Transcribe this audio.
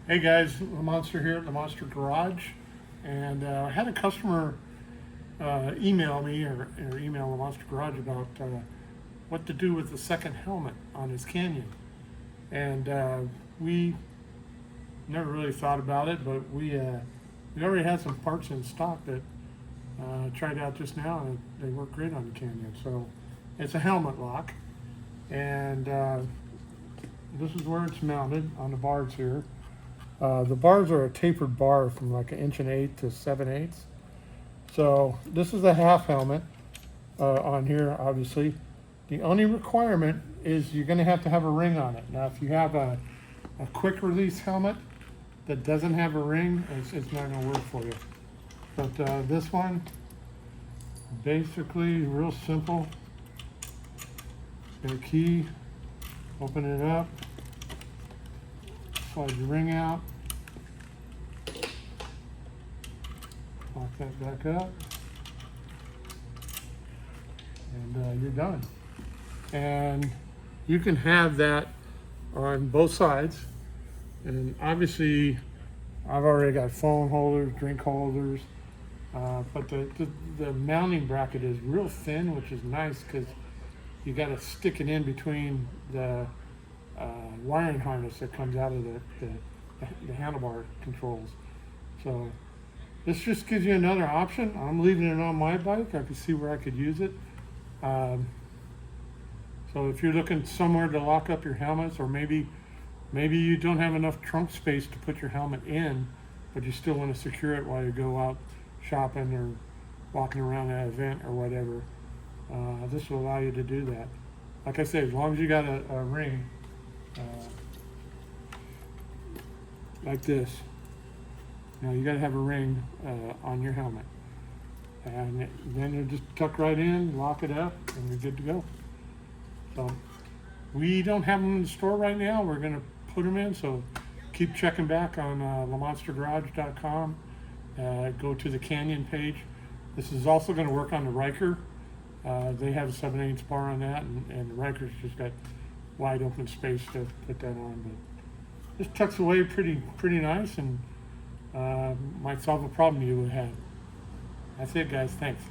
Hey guys, Lamonster here at Lamonster Garage, and I had a customer email me or email Lamonster Garage about what to do with the second helmet on his Canyon, and we never really thought about it, but we already had some parts in stock that tried out just now, and they work great on the Canyon. So it's a helmet lock, and this is where it's mounted on the bars here. The bars are a tapered bar from like 1 1/8 to 7/8. So this is a half helmet on here, obviously. The only requirement is you're going to have a ring on it. Now, if you have a quick release helmet that doesn't have a ring, it's not going to work for you. But this one, basically real simple. Get a key, open it up, slide your ring out, lock that back up, and you're done. And you can have that on both sides. And obviously, I've already got phone holders, drink holders, but the mounting bracket is real thin, which is nice because you got to stick it in between the wiring harness that comes out of the handlebar controls. So this just gives you another option. I'm leaving it on my bike. I can see where I could use it. So if you're looking somewhere to lock up your helmets, or maybe you don't have enough trunk space to put your helmet in, but you still want to secure it while you go out shopping or walking around an event or whatever, this will allow you to do that. Like I said, as long as you got a ring like this. Now you got to have a ring on your helmet, and then you just tuck right in, lock it up, and you're good to go. So we don't have them in the store right now. We're going to put them in, so keep checking back on lamonstergarage.com. Go to the Canyon page. This is also going to work on the Riker. They have a 7/8 bar on that, and the Riker's just got wide open space to put that on. But this tucks away pretty nice, and might solve a problem you would have. That's it, guys. Thanks.